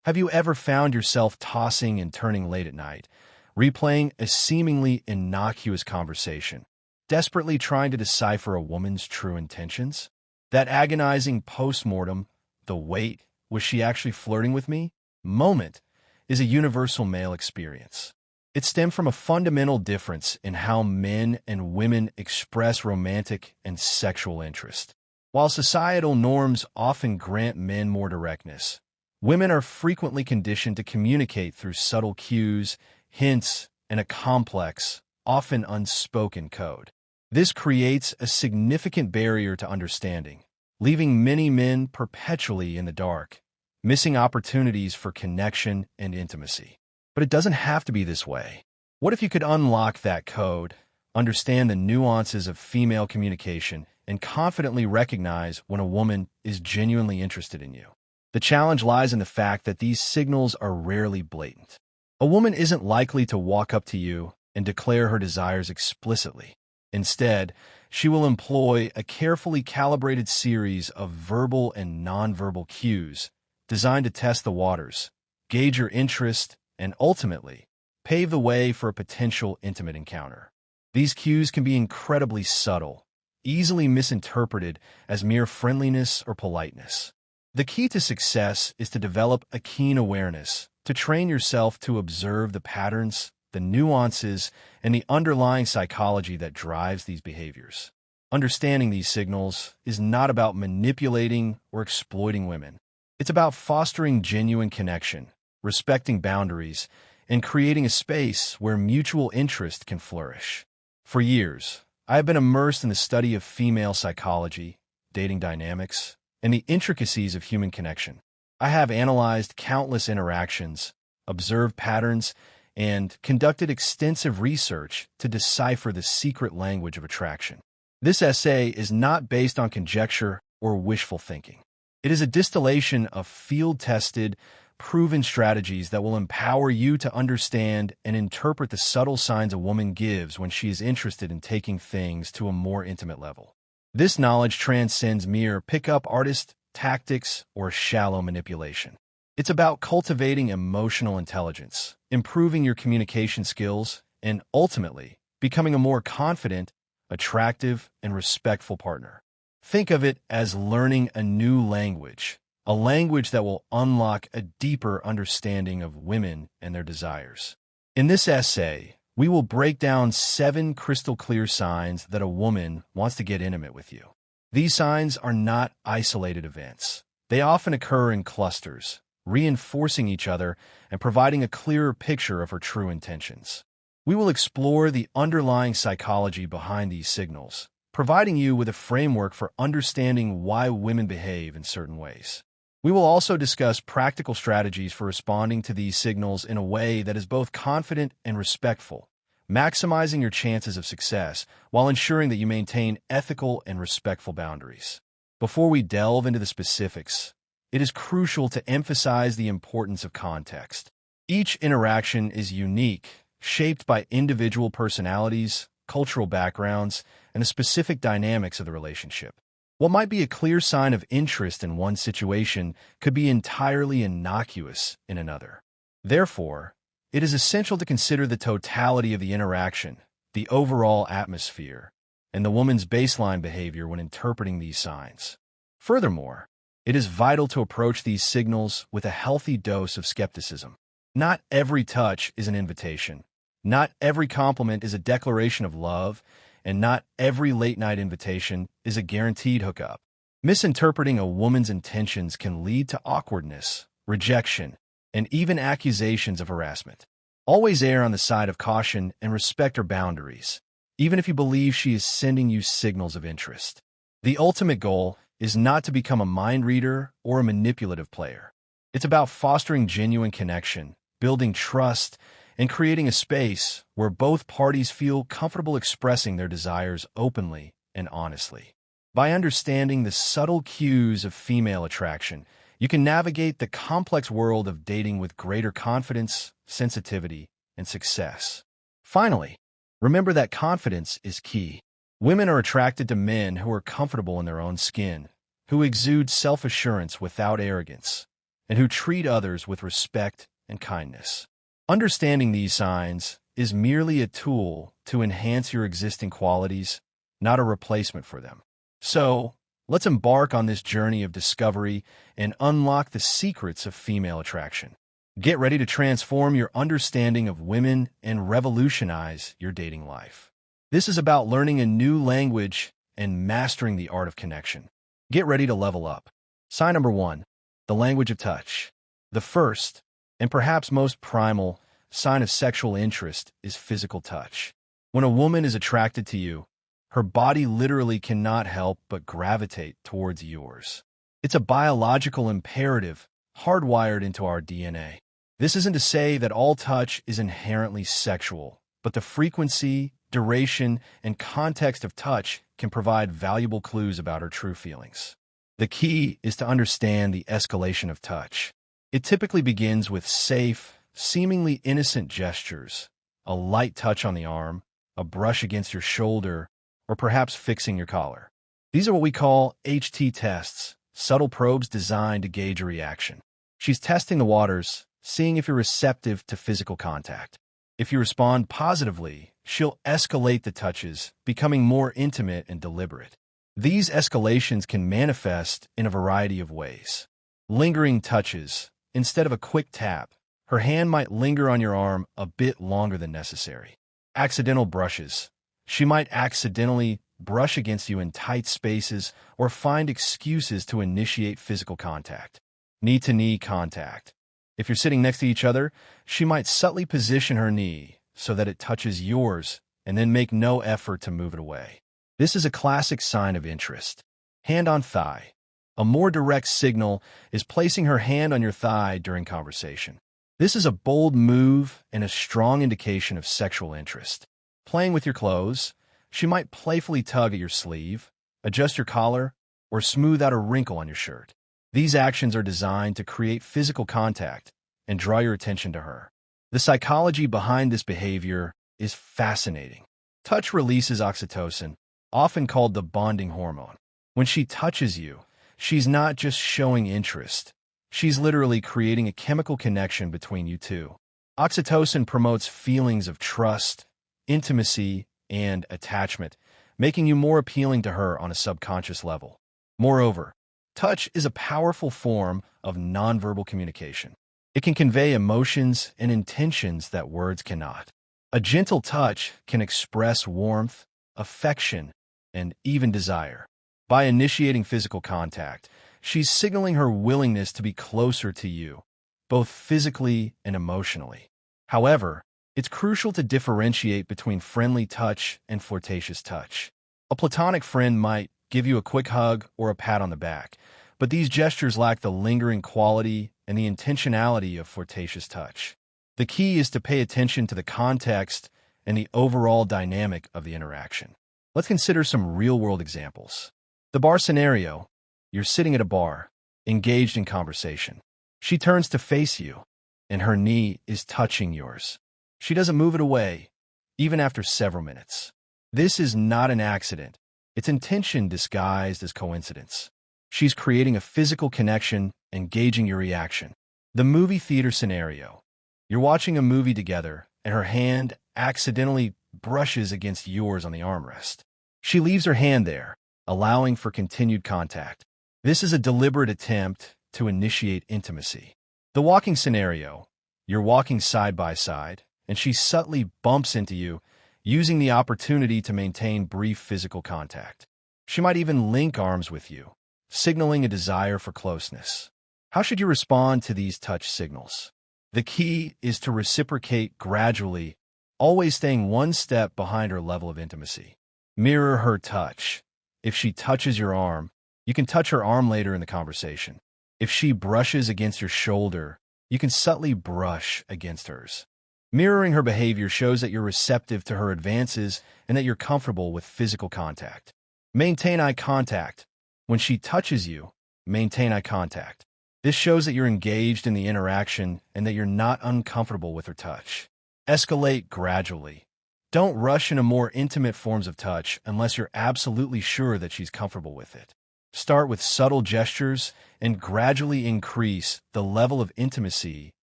Have you ever found yourself tossing and turning late at night, replaying a seemingly innocuous conversation, desperately trying to decipher a woman's true intentions? That agonizing postmortem, the wait, was she actually flirting with me? Moment is a universal male experience. It stemmed from a fundamental difference in how men and women express romantic and sexual interest. While societal norms often grant men more directness, women are frequently conditioned to communicate through subtle cues, hints, and a complex, often unspoken code. This creates a significant barrier to understanding, leaving many men perpetually in the dark, missing opportunities for connection and intimacy. But it doesn't have to be this way. What if you could unlock that code, understand the nuances of female communication, and confidently recognize when a woman is genuinely interested in you? The challenge lies in the fact that these signals are rarely blatant. A woman isn't likely to walk up to you and declare her desires explicitly. Instead, she will employ a carefully calibrated series of verbal and nonverbal cues designed to test the waters, gauge your interest, and ultimately pave the way for a potential intimate encounter. These cues can be incredibly subtle, easily misinterpreted as mere friendliness or politeness. The key to success is to develop a keen awareness, to train yourself to observe the patterns, the nuances, and the underlying psychology that drives these behaviors. Understanding these signals is not about manipulating or exploiting women. It's about fostering genuine connection, respecting boundaries, and creating a space where mutual interest can flourish. For years, I have been immersed in the study of female psychology, dating dynamics, and the intricacies of human connection. I have analyzed countless interactions, observed patterns, and conducted extensive research to decipher the secret language of attraction. This essay is not based on conjecture or wishful thinking. It is a distillation of field-tested, proven strategies that will empower you to understand and interpret the subtle signs a woman gives when she is interested in taking things to a more intimate level. This knowledge transcends mere pick-up artist tactics or shallow manipulation. It's about cultivating emotional intelligence, improving your communication skills, and ultimately becoming a more confident, attractive, and respectful partner. Think of it as learning a new language, a language that will unlock a deeper understanding of women and their desires. In this essay, we will break down 7 crystal-clear signs that a woman wants to get intimate with you. These signs are not isolated events. They often occur in clusters, reinforcing each other and providing a clearer picture of her true intentions. We will explore the underlying psychology behind these signals, providing you with a framework for understanding why women behave in certain ways. We will also discuss practical strategies for responding to these signals in a way that is both confident and respectful, maximizing your chances of success while ensuring that you maintain ethical and respectful boundaries. Before we delve into the specifics, it is crucial to emphasize the importance of context. Each interaction is unique, shaped by individual personalities, cultural backgrounds, and the specific dynamics of the relationship. What might be a clear sign of interest in one situation could be entirely innocuous in another. Therefore, it is essential to consider the totality of the interaction, the overall atmosphere, and the woman's baseline behavior when interpreting these signs. Furthermore, it is vital to approach these signals with a healthy dose of skepticism. Not every touch is an invitation. Not every compliment is a declaration of love, and not every late-night invitation is a guaranteed hookup. Misinterpreting a woman's intentions can lead to awkwardness, rejection, and even accusations of harassment. Always err on the side of caution and respect her boundaries, even if you believe she is sending you signals of interest. The ultimate goal is not to become a mind reader or a manipulative player. It's about fostering genuine connection, building trust, and creating a space where both parties feel comfortable expressing their desires openly and honestly. By understanding the subtle cues of female attraction, you can navigate the complex world of dating with greater confidence, sensitivity, and success. Finally, remember that confidence is key. Women are attracted to men who are comfortable in their own skin, who exude self-assurance without arrogance, and who treat others with respect and kindness. Understanding these signs is merely a tool to enhance your existing qualities, not a replacement for them. So, let's embark on this journey of discovery and unlock the secrets of female attraction. Get ready to transform your understanding of women and revolutionize your dating life. This is about learning a new language and mastering the art of connection. Get ready to level up. Sign number 1, the language of touch. The first, and perhaps most primal, sign of sexual interest is physical touch. When a woman is attracted to you, her body literally cannot help but gravitate towards yours. It's a biological imperative hardwired into our DNA. This isn't to say that all touch is inherently sexual, but the frequency, duration, and context of touch can provide valuable clues about her true feelings. The key is to understand the escalation of touch. It typically begins with safe, seemingly innocent gestures, a light touch on the arm, a brush against your shoulder, or perhaps fixing your collar. These are what we call HT tests, subtle probes designed to gauge a reaction. She's testing the waters, seeing if you're receptive to physical contact. If you respond positively, she'll escalate the touches, becoming more intimate and deliberate. These escalations can manifest in a variety of ways. Lingering touches. Instead of a quick tap, her hand might linger on your arm a bit longer than necessary. Accidental brushes. She might accidentally brush against you in tight spaces or find excuses to initiate physical contact. Knee-to-knee contact. If you're sitting next to each other, she might subtly position her knee so that it touches yours and then make no effort to move it away. This is a classic sign of interest. Hand on thigh. A more direct signal is placing her hand on your thigh during conversation. This is a bold move and a strong indication of sexual interest. Playing with your clothes, she might playfully tug at your sleeve, adjust your collar, or smooth out a wrinkle on your shirt. These actions are designed to create physical contact and draw your attention to her. The psychology behind this behavior is fascinating. Touch releases oxytocin, often called the bonding hormone. When she touches you, she's not just showing interest. She's literally creating a chemical connection between you two. Oxytocin promotes feelings of trust, intimacy, and attachment, making you more appealing to her on a subconscious level. Moreover, touch is a powerful form of nonverbal communication. It can convey emotions and intentions that words cannot. A gentle touch can express warmth, affection, and even desire. By initiating physical contact, she's signaling her willingness to be closer to you, both physically and emotionally. However, it's crucial to differentiate between friendly touch and flirtatious touch. A platonic friend might give you a quick hug or a pat on the back, but these gestures lack the lingering quality and the intentionality of flirtatious touch. The key is to pay attention to the context and the overall dynamic of the interaction. Let's consider some real-world examples. The bar scenario. You're sitting at a bar, engaged in conversation. She turns to face you, and her knee is touching yours. She doesn't move it away, even after several minutes. This is not an accident. It's intention disguised as coincidence. She's creating a physical connection and gauging your reaction. The movie theater scenario. You're watching a movie together, and her hand accidentally brushes against yours on the armrest. She leaves her hand there, allowing for continued contact. This is a deliberate attempt to initiate intimacy. The walking scenario. You're walking side by side, and she subtly bumps into you, using the opportunity to maintain brief physical contact. She might even link arms with you, signaling a desire for closeness. How should you respond to these touch signals? The key is to reciprocate gradually, always staying one step behind her level of intimacy. Mirror her touch. If she touches your arm, you can touch her arm later in the conversation. If she brushes against your shoulder, you can subtly brush against hers. Mirroring her behavior shows that you're receptive to her advances and that you're comfortable with physical contact. Maintain eye contact. When she touches you, maintain eye contact. This shows that you're engaged in the interaction and that you're not uncomfortable with her touch. Escalate gradually. Don't rush into more intimate forms of touch unless you're absolutely sure that she's comfortable with it. Start with subtle gestures and gradually increase the level of intimacy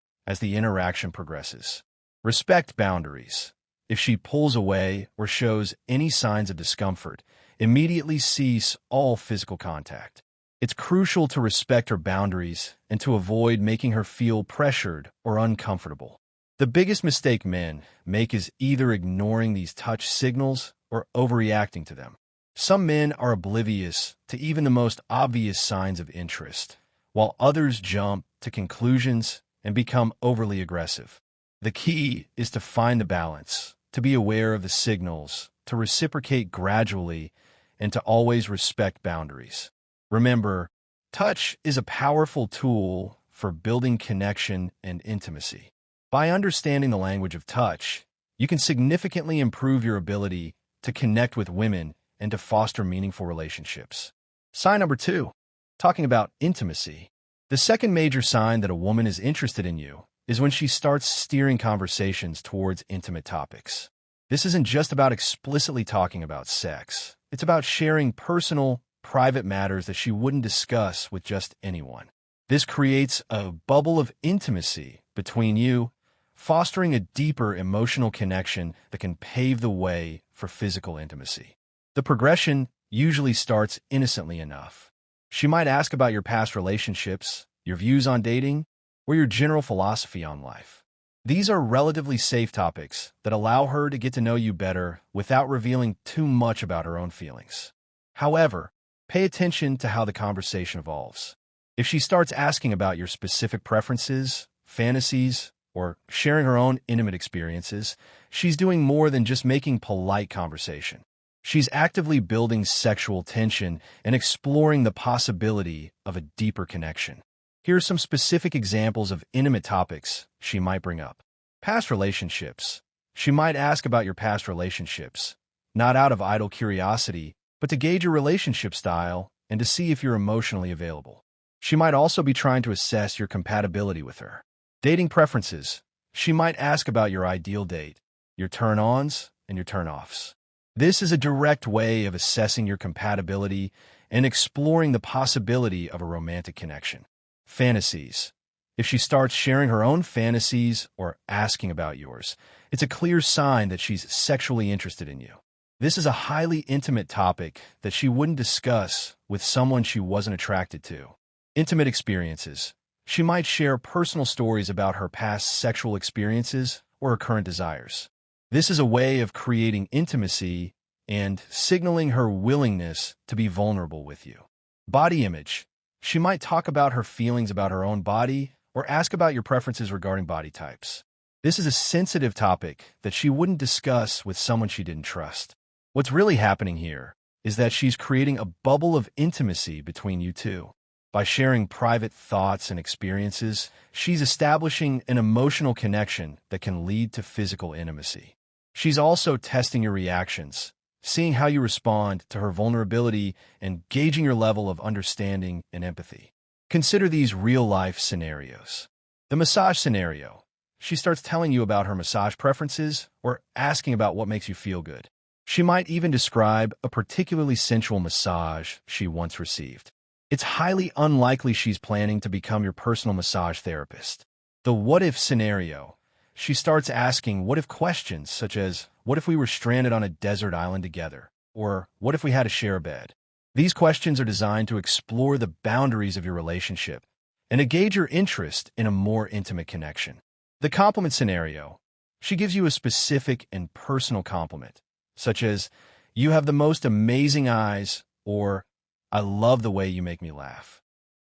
as the interaction progresses. Respect boundaries. If she pulls away or shows any signs of discomfort, immediately cease all physical contact. It's crucial to respect her boundaries and to avoid making her feel pressured or uncomfortable. The biggest mistake men make is either ignoring these touch signals or overreacting to them. Some men are oblivious to even the most obvious signs of interest, while others jump to conclusions and become overly aggressive. The key is to find the balance, to be aware of the signals, to reciprocate gradually, and to always respect boundaries. Remember, touch is a powerful tool for building connection and intimacy. By understanding the language of touch, you can significantly improve your ability to connect with women and to foster meaningful relationships. Sign number 2, talking about intimacy. The second major sign that a woman is interested in you is when she starts steering conversations towards intimate topics. This isn't just about explicitly talking about sex. It's about sharing personal, private matters that she wouldn't discuss with just anyone. This creates a bubble of intimacy between you, fostering a deeper emotional connection that can pave the way for physical intimacy. The progression usually starts innocently enough. She might ask about your past relationships, your views on dating, or your general philosophy on life. These are relatively safe topics that allow her to get to know you better without revealing too much about her own feelings. However, pay attention to how the conversation evolves. If she starts asking about your specific preferences, fantasies, or sharing her own intimate experiences, she's doing more than just making polite conversation. She's actively building sexual tension and exploring the possibility of a deeper connection. Here are some specific examples of intimate topics she might bring up. Past relationships. She might ask about your past relationships, not out of idle curiosity, but to gauge your relationship style and to see if you're emotionally available. She might also be trying to assess your compatibility with her. Dating preferences. She might ask about your ideal date, your turn-ons, and your turn-offs. This is a direct way of assessing your compatibility and exploring the possibility of a romantic connection. Fantasies. If she starts sharing her own fantasies or asking about yours, it's a clear sign that she's sexually interested in you. This is a highly intimate topic that she wouldn't discuss with someone she wasn't attracted to. Intimate experiences. She might share personal stories about her past sexual experiences or her current desires. This is a way of creating intimacy and signaling her willingness to be vulnerable with you. Body image. She might talk about her feelings about her own body or ask about your preferences regarding body types. This is a sensitive topic that she wouldn't discuss with someone she didn't trust. What's really happening here is that she's creating a bubble of intimacy between you two. By sharing private thoughts and experiences, she's establishing an emotional connection that can lead to physical intimacy. She's also testing your reactions, seeing how you respond to her vulnerability and gauging your level of understanding and empathy. Consider these real-life scenarios. The massage scenario. She starts telling you about her massage preferences or asking about what makes you feel good. She might even describe a particularly sensual massage she once received. It's highly unlikely she's planning to become your personal massage therapist. The what-if scenario. She starts asking what-if questions such as, what if we were stranded on a desert island together? Or what if we had to share a bed? These questions are designed to explore the boundaries of your relationship and to gauge your interest in a more intimate connection. The compliment scenario. She gives you a specific and personal compliment, such as, you have the most amazing eyes, or I love the way you make me laugh.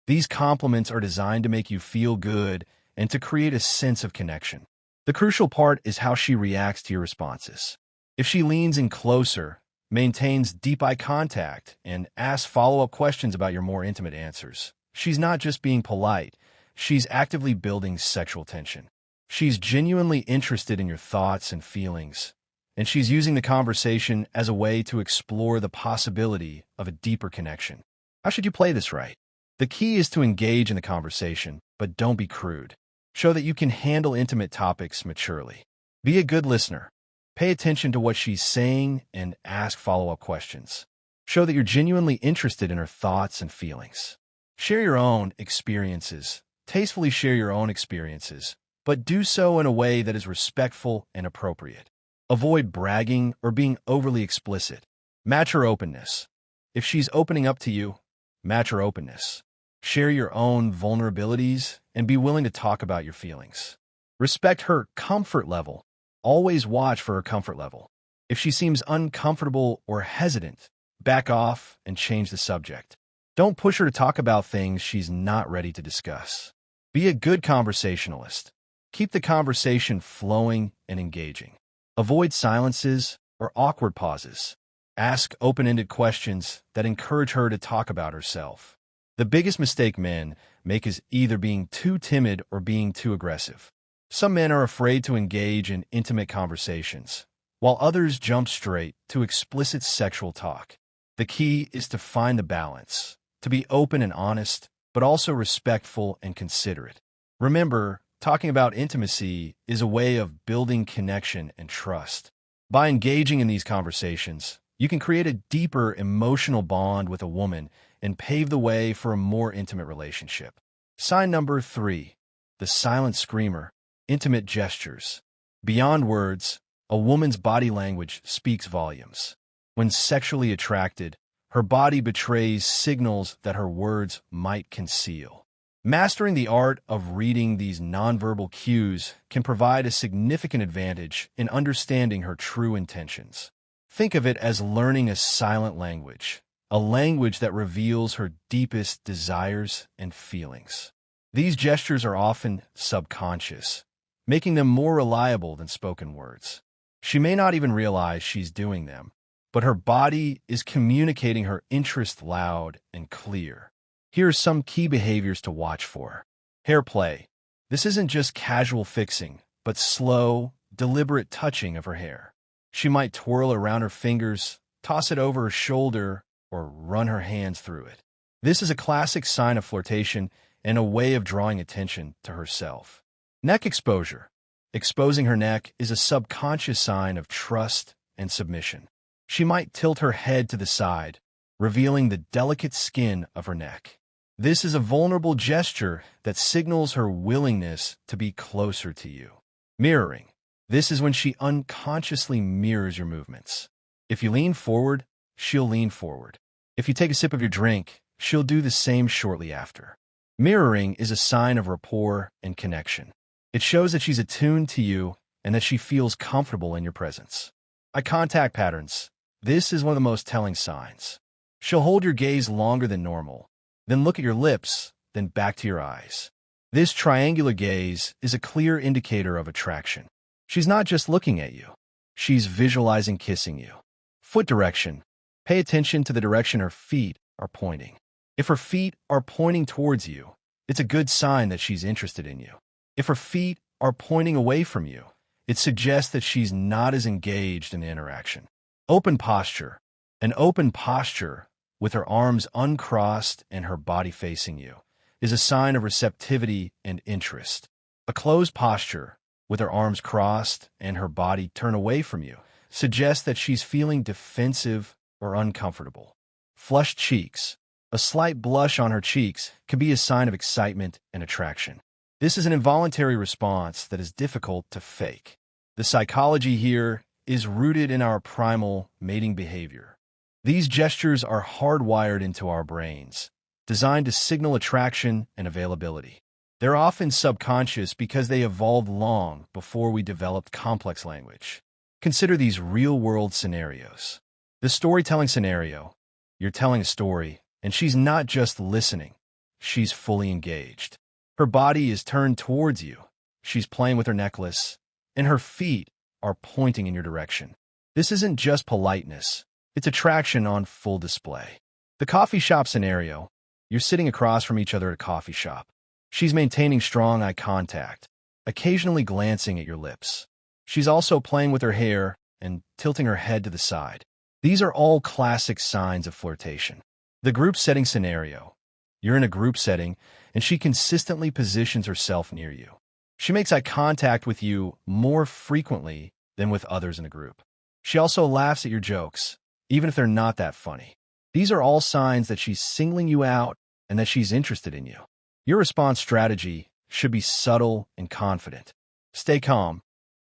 These compliments are designed to make you feel good and to create a sense of connection. The crucial part is how she reacts to your responses. If she leans in closer, maintains deep eye contact, and asks follow-up questions about your more intimate answers, she's not just being polite, she's actively building sexual tension. She's genuinely interested in your thoughts and feelings, and she's using the conversation as a way to explore the possibility of a deeper connection. How should you play this right? The key is to engage in the conversation, but don't be crude. Show that you can handle intimate topics maturely. Be a good listener. Pay attention to what she's saying and ask follow-up questions. Show that you're genuinely interested in her thoughts and feelings. Share your own experiences. Tastefully share your own experiences, but do so in a way that is respectful and appropriate. Avoid bragging or being overly explicit. Match her openness. If she's opening up to you, match her openness. Share your own vulnerabilities and be willing to talk about your feelings. Respect her comfort level. Always watch for her comfort level. If she seems uncomfortable or hesitant, back off and change the subject. Don't push her to talk about things she's not ready to discuss. Be a good conversationalist. Keep the conversation flowing and engaging. Avoid silences or awkward pauses. Ask open-ended questions that encourage her to talk about herself. The biggest mistake men make is either being too timid or being too aggressive. Some men are afraid to engage in intimate conversations, while others jump straight to explicit sexual talk. The key is to find the balance, to be open and honest, but also respectful and considerate. Remember, talking about intimacy is a way of building connection and trust. By engaging in these conversations, you can create a deeper emotional bond with a woman and pave the way for a more intimate relationship. Sign number 3, the silent screamer, intimate gestures. Beyond words, a woman's body language speaks volumes. When sexually attracted, her body betrays signals that her words might conceal. Mastering the art of reading these nonverbal cues can provide a significant advantage in understanding her true intentions. Think of it as learning a silent language, a language that reveals her deepest desires and feelings. These gestures are often subconscious, making them more reliable than spoken words. She may not even realize she's doing them, but her body is communicating her interest loud and clear. Here are some key behaviors to watch for. Hair play. This isn't just casual fixing, but slow, deliberate touching of her hair. She might twirl around her fingers, toss it over her shoulder, or run her hands through it. This is a classic sign of flirtation and a way of drawing attention to herself. Neck exposure. Exposing her neck is a subconscious sign of trust and submission. She might tilt her head to the side, revealing the delicate skin of her neck. This is a vulnerable gesture that signals her willingness to be closer to you. Mirroring. This is when she unconsciously mirrors your movements. If you lean forward, she'll lean forward. If you take a sip of your drink, she'll do the same shortly after. Mirroring is a sign of rapport and connection. It shows that she's attuned to you and that she feels comfortable in your presence. Eye contact patterns. This is one of the most telling signs. She'll hold your gaze longer than normal, then look at your lips, then back to your eyes. This triangular gaze is a clear indicator of attraction. She's not just looking at you. She's visualizing kissing you. Foot direction. Pay attention to the direction her feet are pointing. If her feet are pointing towards you, it's a good sign that she's interested in you. If her feet are pointing away from you, it suggests that she's not as engaged in the interaction. Open posture. An open posture, with her arms uncrossed and her body facing you, is a sign of receptivity and interest. A closed posture, with her arms crossed and her body turned away from you, suggests that she's feeling defensive or uncomfortable. Flushed cheeks. A slight blush on her cheeks can be a sign of excitement and attraction. This is an involuntary response that is difficult to fake. The psychology here is rooted in our primal mating behavior. These gestures are hardwired into our brains, designed to signal attraction and availability. They're often subconscious because they evolved long before we developed complex language. Consider these real-world scenarios. The storytelling scenario. You're telling a story, and she's not just listening. She's fully engaged. Her body is turned towards you. She's playing with her necklace, and her feet are pointing in your direction. This isn't just politeness. It's attraction on full display. The coffee shop scenario. You're sitting across from each other at a coffee shop. She's maintaining strong eye contact, occasionally glancing at your lips. She's also playing with her hair and tilting her head to the side. These are all classic signs of flirtation. The group setting scenario. You're in a group setting, and she consistently positions herself near you. She makes eye contact with you more frequently than with others in the group. She also laughs at your jokes, even if they're not that funny. These are all signs that she's singling you out and that she's interested in you. Your response strategy should be subtle and confident. Stay calm.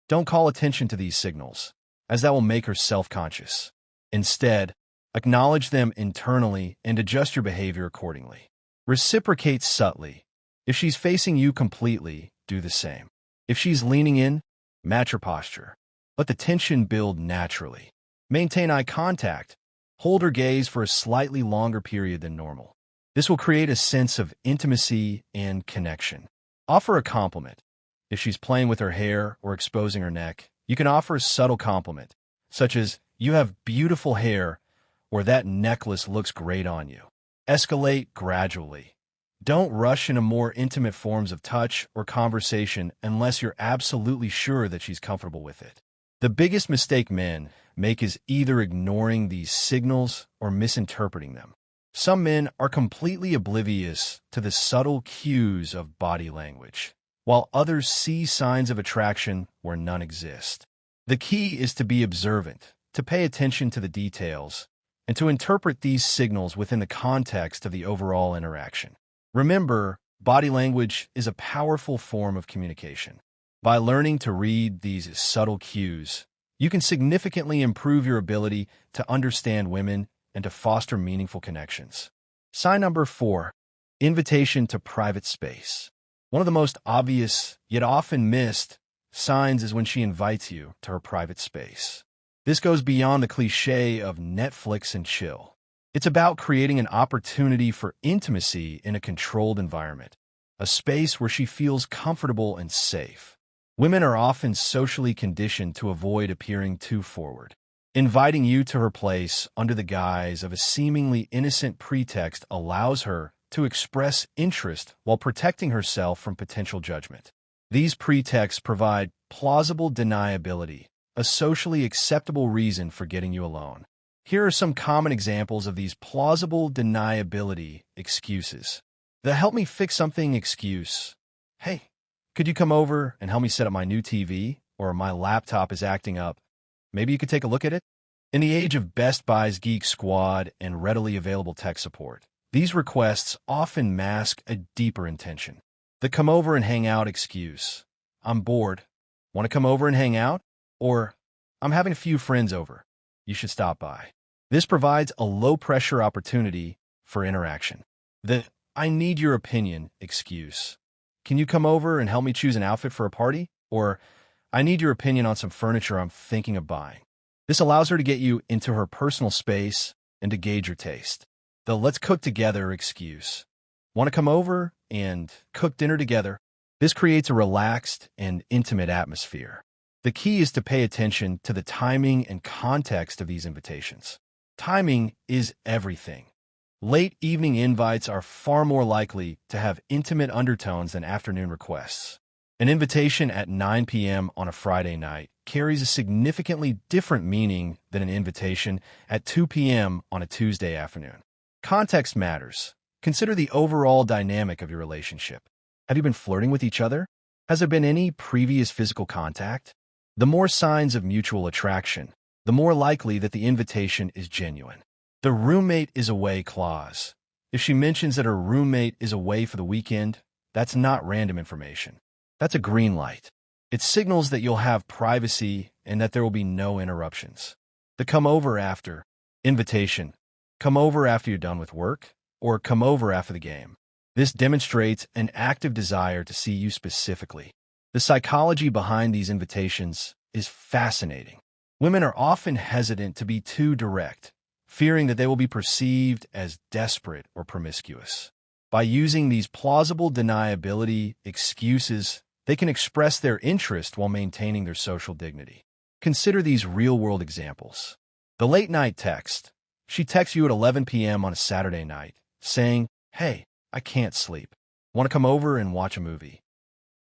Don't call attention to these signals, as that will make her self-conscious. Instead, acknowledge them internally and adjust your behavior accordingly. Reciprocate subtly. If she's facing you completely, do the same. If she's leaning in, match her posture. Let the tension build naturally. Maintain eye contact. Hold her gaze for a slightly longer period than normal. This will create a sense of intimacy and connection. Offer a compliment. If she's playing with her hair or exposing her neck, you can offer a subtle compliment, such as, "You have beautiful hair," or "That necklace looks great on you." Escalate gradually. Don't rush into more intimate forms of touch or conversation unless you're absolutely sure that she's comfortable with it. The biggest mistake men make is either ignoring these signals or misinterpreting them. Some men are completely oblivious to the subtle cues of body language, while others see signs of attraction where none exist. The key is to be observant, to pay attention to the details, and to interpret these signals within the context of the overall interaction. Remember, body language is a powerful form of communication. By learning to read these subtle cues, you can significantly improve your ability to understand women and to foster meaningful connections. Sign number 4, invitation to private space. One of the most obvious, yet often missed, signs is when she invites you to her private space. This goes beyond the cliché of Netflix and chill. It's about creating an opportunity for intimacy in a controlled environment, a space where she feels comfortable and safe. Women are often socially conditioned to avoid appearing too forward. Inviting you to her place under the guise of a seemingly innocent pretext allows her to express interest while protecting herself from potential judgment. These pretexts provide plausible deniability, a socially acceptable reason for getting you alone. Here are some common examples of these plausible deniability excuses. The "help me fix something" excuse. "Hey, could you come over and help me set up my new TV? Or my laptop is acting up. Maybe you could take a look at it?" In the age of Best Buy's Geek Squad and readily available tech support, these requests often mask a deeper intention. The "come over and hang out" excuse. "I'm bored. Want to come over and hang out?" Or, "I'm having a few friends over. You should stop by." This provides a low-pressure opportunity for interaction. The "I need your opinion" excuse. "Can you come over and help me choose an outfit for a party?" Or, "I need your opinion on some furniture I'm thinking of buying." This allows her to get you into her personal space and to gauge your taste. The "let's cook together" excuse. "Want to come over and cook dinner together?" This creates a relaxed and intimate atmosphere. The key is to pay attention to the timing and context of these invitations. Timing is everything. Late evening invites are far more likely to have intimate undertones than afternoon requests. An invitation at 9 p.m. on a Friday night carries a significantly different meaning than an invitation at 2 p.m. on a Tuesday afternoon. Context matters. Consider the overall dynamic of your relationship. Have you been flirting with each other? Has there been any previous physical contact? The more signs of mutual attraction, the more likely that the invitation is genuine. The "roommate is away" clause. If she mentions that her roommate is away for the weekend, that's not random information. That's a green light. It signals that you'll have privacy and that there will be no interruptions. The "come over after" invitation. "Come over after you're done with work," or "come over after the game." This demonstrates an active desire to see you specifically. The psychology behind these invitations is fascinating. Women are often hesitant to be too direct, fearing that they will be perceived as desperate or promiscuous. By using these plausible deniability excuses, they can express their interest while maintaining their social dignity. Consider these real-world examples. The late-night text. She texts you at 11 p.m. on a Saturday night, saying, "Hey, I can't sleep. Want to come over and watch a movie?"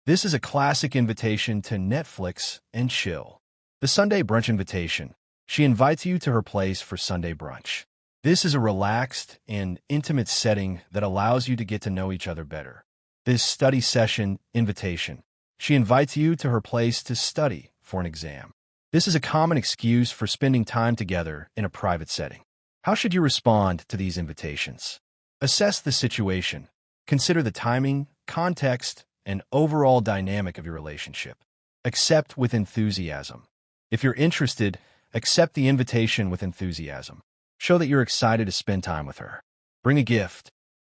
This is a classic invitation to Netflix and chill. The Sunday brunch invitation. She invites you to her place for Sunday brunch. This is a relaxed and intimate setting that allows you to get to know each other better. This study session invitation. She invites you to her place to study for an exam. This is a common excuse for spending time together in a private setting. How should you respond to these invitations? Assess the situation. Consider the timing, context, and overall dynamic of your relationship. Accept with enthusiasm. If you're interested, accept the invitation with enthusiasm. Show that you're excited to spend time with her. Bring a gift.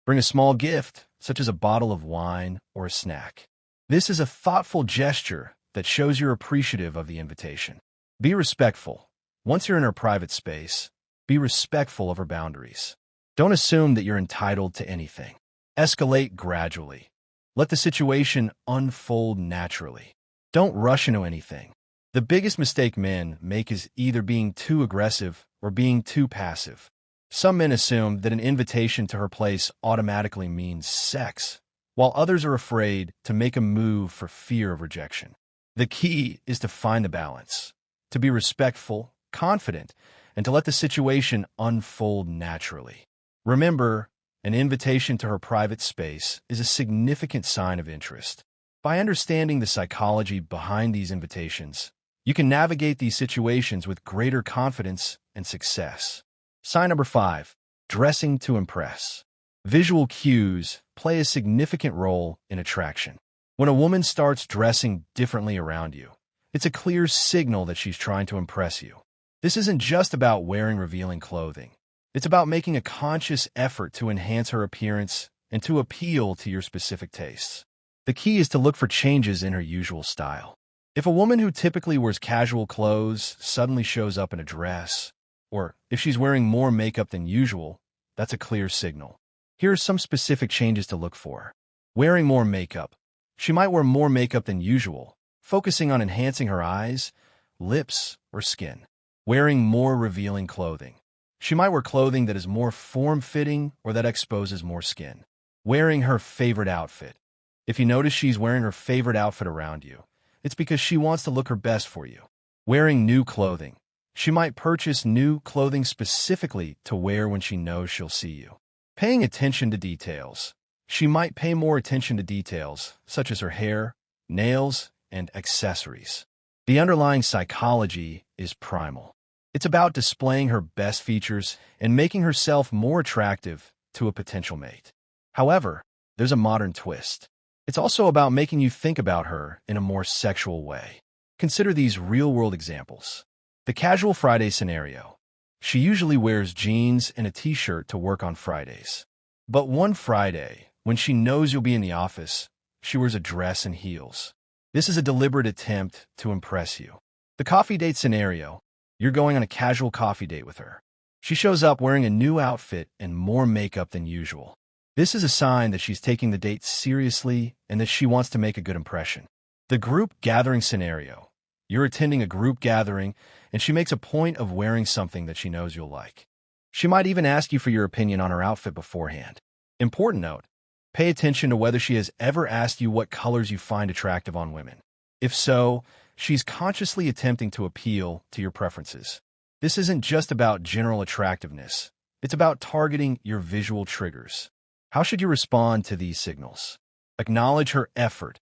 Bring a small gift, such as a bottle of wine or a snack. This is a thoughtful gesture that shows you're appreciative of the invitation. Be respectful. Once you're in her private space, be respectful of her boundaries. Don't assume that you're entitled to anything. Escalate gradually. Let the situation unfold naturally. Don't rush into anything. The biggest mistake men make is either being too aggressive or being too passive. Some men assume that an invitation to her place automatically means sex, while others are afraid to make a move for fear of rejection. The key is to find the balance, to be respectful, confident, and to let the situation unfold naturally. Remember, an invitation to her private space is a significant sign of interest. By understanding the psychology behind these invitations, you can navigate these situations with greater confidence and success. Sign number 5, dressing to impress. Visual cues play a significant role in attraction. When a woman starts dressing differently around you, it's a clear signal that she's trying to impress you. This isn't just about wearing revealing clothing. It's about making a conscious effort to enhance her appearance and to appeal to your specific tastes. The key is to look for changes in her usual style. If a woman who typically wears casual clothes suddenly shows up in a dress, or if she's wearing more makeup than usual, that's a clear signal. Here are some specific changes to look for. Wearing more makeup. She might wear more makeup than usual, focusing on enhancing her eyes, lips, or skin. Wearing more revealing clothing. She might wear clothing that is more form-fitting or that exposes more skin. Wearing her favorite outfit. If you notice she's wearing her favorite outfit around you, it's because she wants to look her best for you. Wearing new clothing. She might purchase new clothing specifically to wear when she knows she'll see you. Paying attention to details. She might pay more attention to details, such as her hair, nails, and accessories. The underlying psychology is primal. It's about displaying her best features and making herself more attractive to a potential mate. However, there's a modern twist. It's also about making you think about her in a more sexual way. Consider these real-world examples. The casual Friday scenario. She usually wears jeans and a t-shirt to work on Fridays. But one Friday, when she knows you'll be in the office, she wears a dress and heels. This is a deliberate attempt to impress you. The coffee date scenario. You're going on a casual coffee date with her. She shows up wearing a new outfit and more makeup than usual. This is a sign that she's taking the date seriously and that she wants to make a good impression. The group gathering scenario. You're attending a group gathering, and she makes a point of wearing something that she knows you'll like. She might even ask you for your opinion on her outfit beforehand. Important note, pay attention to whether she has ever asked you what colors you find attractive on women. If so, she's consciously attempting to appeal to your preferences. This isn't just about general attractiveness. It's about targeting your visual triggers. How should you respond to these signals? Acknowledge her effort.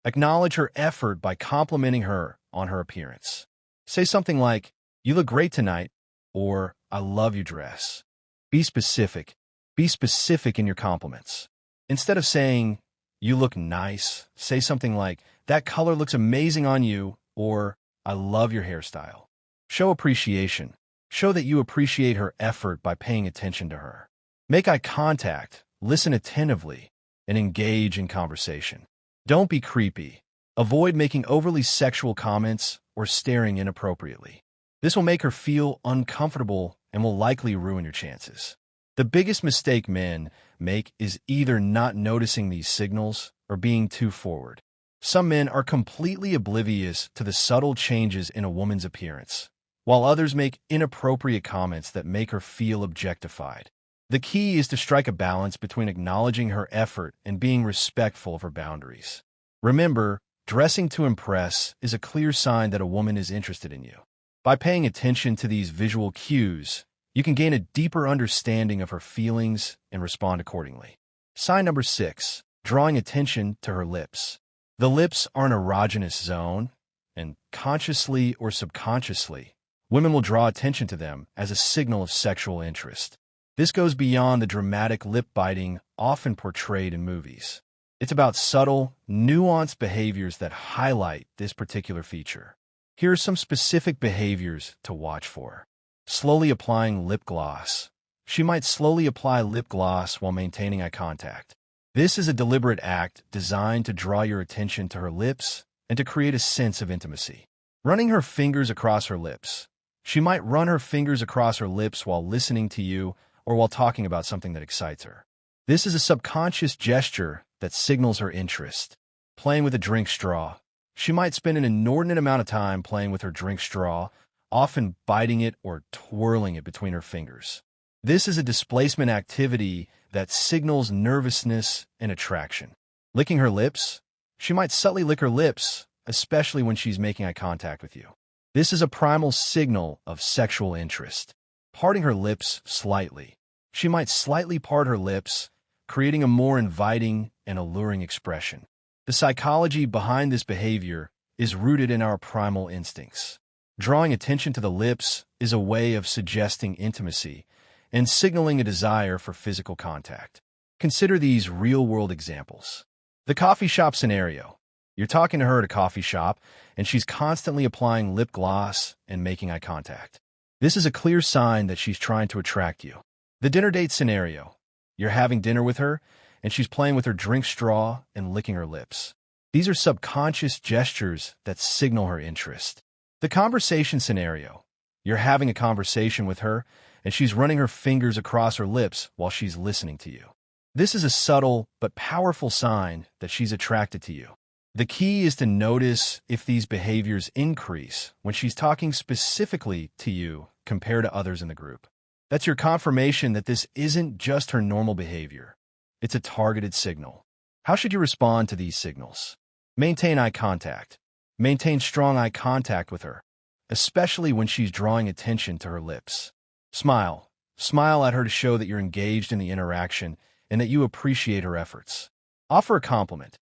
Acknowledge her effort by complimenting her on her appearance. Say something like, "You look great tonight," or "I love your dress." Be specific. Be specific in your compliments. Instead of saying, "You look nice," say something like, "That color looks amazing on you," or "I love your hairstyle." Show appreciation. Show that you appreciate her effort by paying attention to her. Make eye contact, listen attentively, and engage in conversation. Don't be creepy. Avoid making overly sexual comments or staring inappropriately. This will make her feel uncomfortable and will likely ruin your chances. The biggest mistake men make is either not noticing these signals or being too forward. Some men are completely oblivious to the subtle changes in a woman's appearance, while others make inappropriate comments that make her feel objectified. The key is to strike a balance between acknowledging her effort and being respectful of her boundaries. Remember, dressing to impress is a clear sign that a woman is interested in you. By paying attention to these visual cues, you can gain a deeper understanding of her feelings and respond accordingly. Sign number 6, drawing attention to her lips. The lips are an erogenous zone, and consciously or subconsciously, women will draw attention to them as a signal of sexual interest. This goes beyond the dramatic lip-biting often portrayed in movies. It's about subtle, nuanced behaviors that highlight this particular feature. Here are some specific behaviors to watch for. Slowly applying lip gloss. She might slowly apply lip gloss while maintaining eye contact. This is a deliberate act designed to draw your attention to her lips and to create a sense of intimacy. Running her fingers across her lips. She might run her fingers across her lips while listening to you or while talking about something that excites her. This is a subconscious gesture that signals her interest. Playing with a drink straw. She might spend an inordinate amount of time playing with her drink straw, often biting it or twirling it between her fingers. This is a displacement activity that signals nervousness and attraction. Licking her lips. She might subtly lick her lips, especially when she's making eye contact with you. This is a primal signal of sexual interest. Parting her lips slightly. She might slightly part her lips, creating a more inviting and alluring expression. The psychology behind this behavior is rooted in our primal instincts. Drawing attention to the lips is a way of suggesting intimacy and signaling a desire for physical contact. Consider these real-world examples. The coffee shop scenario. You're talking to her at a coffee shop, and she's constantly applying lip gloss and making eye contact. This is a clear sign that she's trying to attract you. The dinner date scenario. You're having dinner with her, and she's playing with her drink straw and licking her lips. These are subconscious gestures that signal her interest. The conversation scenario. You're having a conversation with her, and she's running her fingers across her lips while she's listening to you. This is a subtle but powerful sign that she's attracted to you. The key is to notice if these behaviors increase when she's talking specifically to you compared to others in the group. That's your confirmation that this isn't just her normal behavior. It's a targeted signal. How should you respond to these signals? Maintain eye contact. Maintain strong eye contact with her, especially when she's drawing attention to her lips. Smile. Smile at her to show that you're engaged in the interaction and that you appreciate her efforts. Offer a compliment.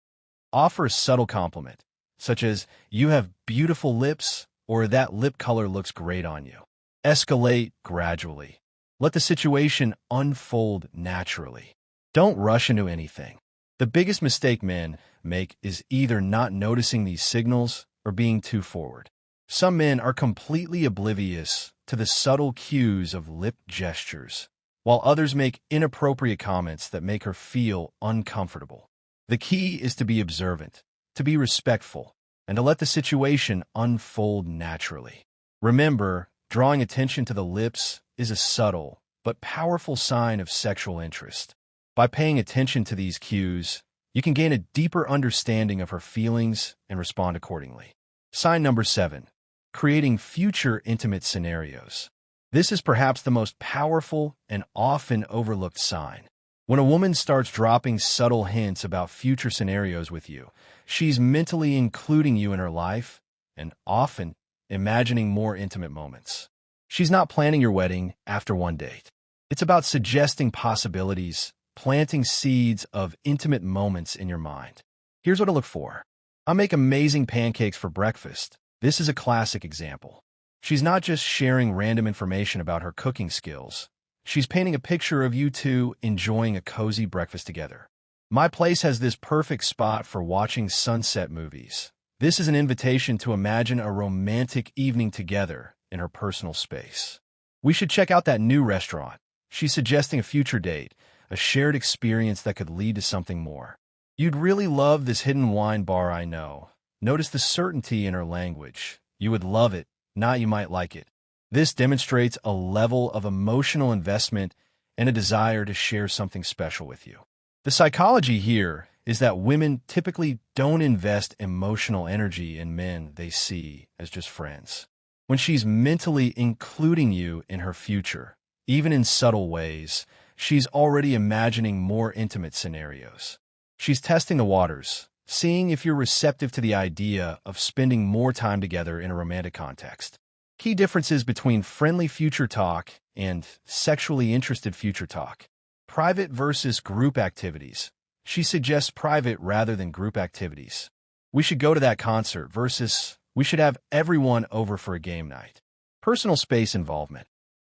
Offer a subtle compliment, such as, "You have beautiful lips," or "That lip color looks great on you." Escalate gradually. Let the situation unfold naturally. Don't rush into anything. The biggest mistake men make is either not noticing these signals or being too forward. Some men are completely oblivious to the subtle cues of lip gestures, while others make inappropriate comments that make her feel uncomfortable. The key is to be observant, to be respectful, and to let the situation unfold naturally. Remember, drawing attention to the lips is a subtle but powerful sign of sexual interest. By paying attention to these cues, you can gain a deeper understanding of her feelings and respond accordingly. Sign number 7. Creating future intimate scenarios. This is perhaps the most powerful and often overlooked sign. When a woman starts dropping subtle hints about future scenarios with you, she's mentally including you in her life and often imagining more intimate moments. She's not planning your wedding after one date. It's about suggesting possibilities, planting seeds of intimate moments in your mind. Here's what to look for. I make amazing pancakes for breakfast. This is a classic example. She's not just sharing random information about her cooking skills. She's painting a picture of you two enjoying a cozy breakfast together. My place has this perfect spot for watching sunset movies. This is an invitation to imagine a romantic evening together in her personal space. We should check out that new restaurant. She's suggesting a future date, a shared experience that could lead to something more. You'd really love this hidden wine bar, I know. Notice the certainty in her language. You would love it, not you might like it. This demonstrates a level of emotional investment and a desire to share something special with you. The psychology here is that women typically don't invest emotional energy in men they see as just friends. When she's mentally including you in her future, even in subtle ways, she's already imagining more intimate scenarios. She's testing the waters, seeing if you're receptive to the idea of spending more time together in a romantic context. Key differences between friendly future talk and sexually interested future talk. Private versus group activities. She suggests private rather than group activities. We should go to that concert versus we should have everyone over for a game night. Personal space involvement.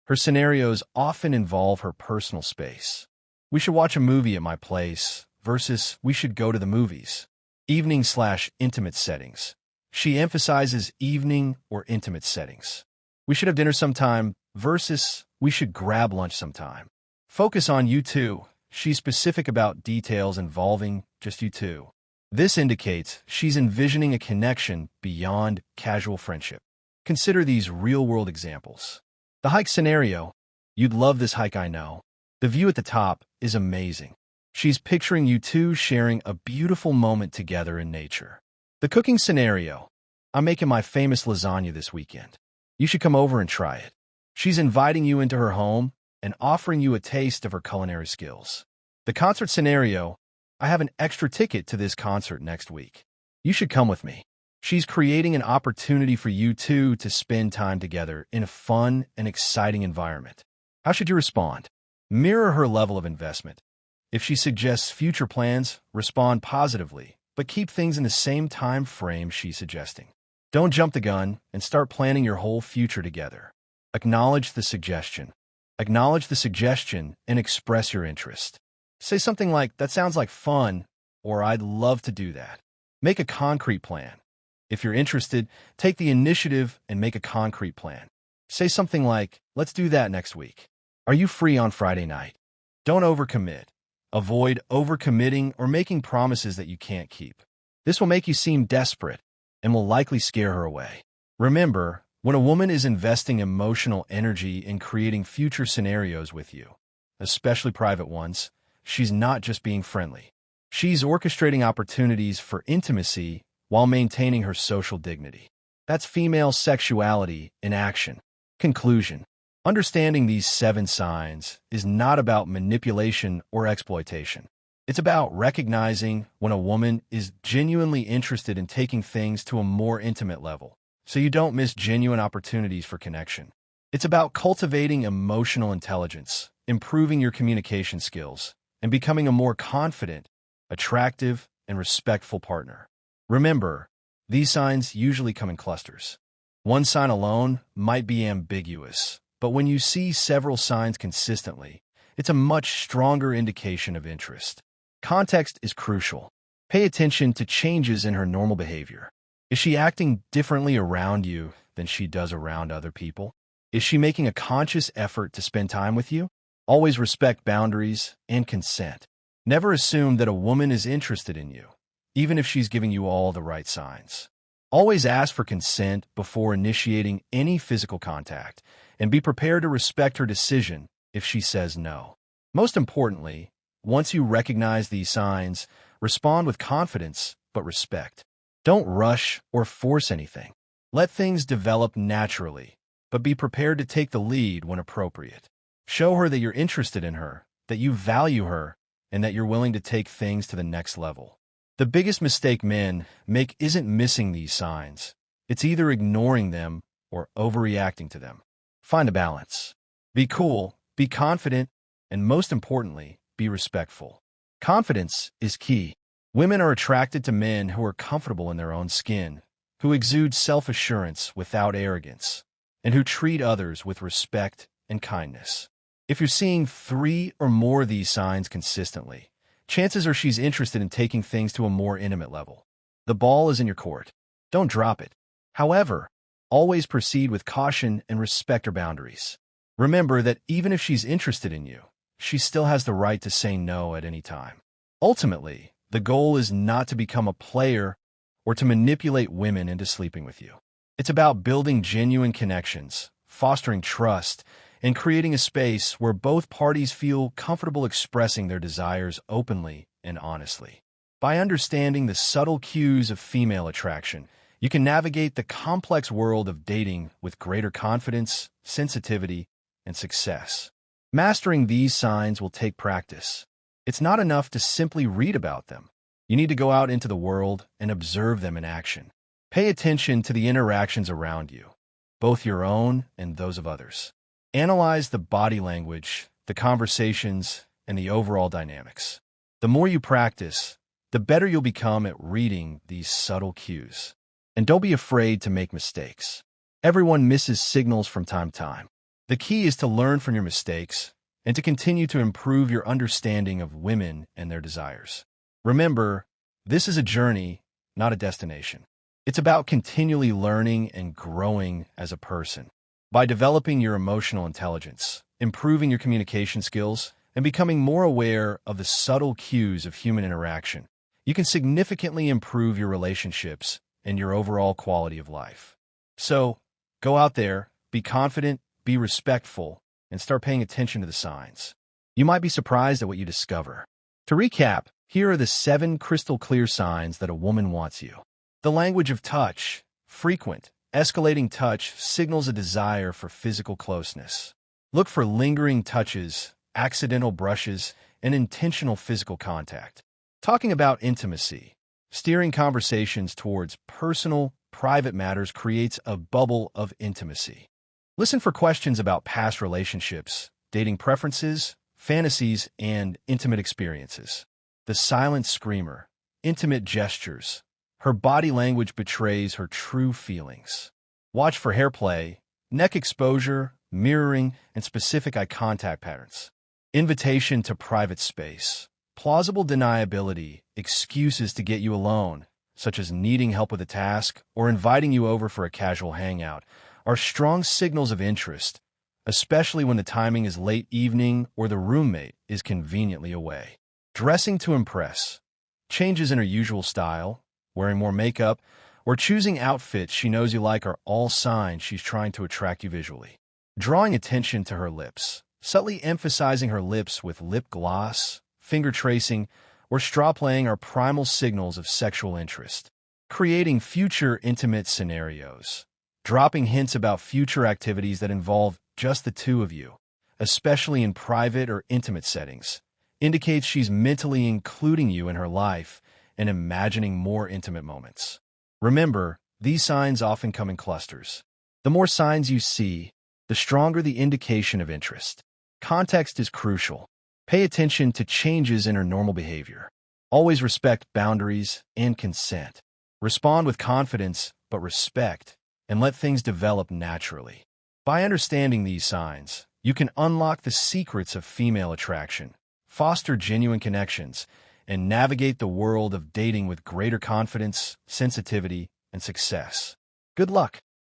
Her scenarios often involve her personal space. We should watch a movie at my place versus we should go to the movies. Evening/intimate settings. She emphasizes evening or intimate settings. We should have dinner sometime versus we should grab lunch sometime. Focus on you two. She's specific about details involving just you two. This indicates she's envisioning a connection beyond casual friendship. Consider these real-world examples. The hike scenario. You'd love this hike, I know. The view at the top is amazing. She's picturing you two sharing a beautiful moment together in nature. The cooking scenario. I'm making my famous lasagna this weekend. You should come over and try it. She's inviting you into her home and offering you a taste of her culinary skills. The concert scenario. I have an extra ticket to this concert next week. You should come with me. She's creating an opportunity for you two to spend time together in a fun and exciting environment. How should you respond? Mirror her level of investment. If she suggests future plans, respond positively, but keep things in the same time frame she's suggesting. Don't jump the gun and start planning your whole future together. Acknowledge the suggestion. Acknowledge the suggestion and express your interest. Say something like, that sounds like fun, or I'd love to do that. Make a concrete plan. If you're interested, take the initiative and make a concrete plan. Say something like, let's do that next week. Are you free on Friday night? Don't overcommit. Avoid overcommitting or making promises that you can't keep. This will make you seem desperate and will likely scare her away. Remember, when a woman is investing emotional energy in creating future scenarios with you, especially private ones, she's not just being friendly. She's orchestrating opportunities for intimacy while maintaining her social dignity. That's female sexuality in action. Conclusion. Understanding these 7 signs is not about manipulation or exploitation. It's about recognizing when a woman is genuinely interested in taking things to a more intimate level, so you don't miss genuine opportunities for connection. It's about cultivating emotional intelligence, improving your communication skills, and becoming a more confident, attractive, and respectful partner. Remember, these signs usually come in clusters. One sign alone might be ambiguous, but when you see several signs consistently, it's a much stronger indication of interest. Context is crucial. Pay attention to changes in her normal behavior. Is she acting differently around you than she does around other people? Is she making a conscious effort to spend time with you? Always respect boundaries and consent. Never assume that a woman is interested in you, even if she's giving you all the right signs. Always ask for consent before initiating any physical contact, and be prepared to respect her decision if she says no. Most importantly, once you recognize these signs, respond with confidence but respect. Don't rush or force anything. Let things develop naturally, but be prepared to take the lead when appropriate. Show her that you're interested in her, that you value her, and that you're willing to take things to the next level. The biggest mistake men make isn't missing these signs. It's either ignoring them or overreacting to them. Find a balance. Be cool, be confident, and most importantly, be respectful. Confidence is key. Women are attracted to men who are comfortable in their own skin, who exude self-assurance without arrogance, and who treat others with respect and kindness. If you're seeing 3 or more of these signs consistently, chances are she's interested in taking things to a more intimate level. The ball is in your court. Don't drop it. However, always proceed with caution and respect her boundaries. Remember that even if she's interested in you, she still has the right to say no at any time. Ultimately, the goal is not to become a player or to manipulate women into sleeping with you. It's about building genuine connections, fostering trust, and creating a space where both parties feel comfortable expressing their desires openly and honestly. By understanding the subtle cues of female attraction, you can navigate the complex world of dating with greater confidence, sensitivity, and success. Mastering these signs will take practice. It's not enough to simply read about them. You need to go out into the world and observe them in action. Pay attention to the interactions around you, both your own and those of others. Analyze the body language, the conversations, and the overall dynamics. The more you practice, the better you'll become at reading these subtle cues. And don't be afraid to make mistakes. Everyone misses signals from time to time. The key is to learn from your mistakes and to continue to improve your understanding of women and their desires. Remember, this is a journey, not a destination. It's about continually learning and growing as a person. By developing your emotional intelligence, improving your communication skills, and becoming more aware of the subtle cues of human interaction, you can significantly improve your relationships and your overall quality of life. So, go out there, be confident, be respectful, and start paying attention to the signs. You might be surprised at what you discover. To recap, here are the 7 crystal clear signs that a woman wants you. The language of touch. Frequent, escalating touch signals a desire for physical closeness. Look for lingering touches, accidental brushes, and intentional physical contact. Talking about intimacy. Steering conversations towards personal, private matters creates a bubble of intimacy. Listen for questions about past relationships, dating preferences, fantasies, and intimate experiences. The silent screamer. Intimate gestures. Her body language betrays her true feelings. Watch for hair play, neck exposure, mirroring, and specific eye contact patterns. Invitation to private space. Plausible deniability, excuses to get you alone, such as needing help with a task or inviting you over for a casual hangout, are strong signals of interest, especially when the timing is late evening or the roommate is conveniently away. Dressing to impress. Changes in her usual style, wearing more makeup, or choosing outfits she knows you like are all signs she's trying to attract you visually. Drawing attention to her lips. Subtly emphasizing her lips with lip gloss, finger tracing, or straw playing are primal signals of sexual interest. Creating future intimate scenarios. Dropping hints about future activities that involve just the two of you, especially in private or intimate settings, indicates she's mentally including you in her life and imagining more intimate moments. Remember, these signs often come in clusters. The more signs you see, the stronger the indication of interest. Context is crucial. Pay attention to changes in her normal behavior. Always respect boundaries and consent. Respond with confidence but respect, and let things develop naturally. By understanding these signs, you can unlock the secrets of female attraction, foster genuine connections, and navigate the world of dating with greater confidence, sensitivity, and success. Good luck!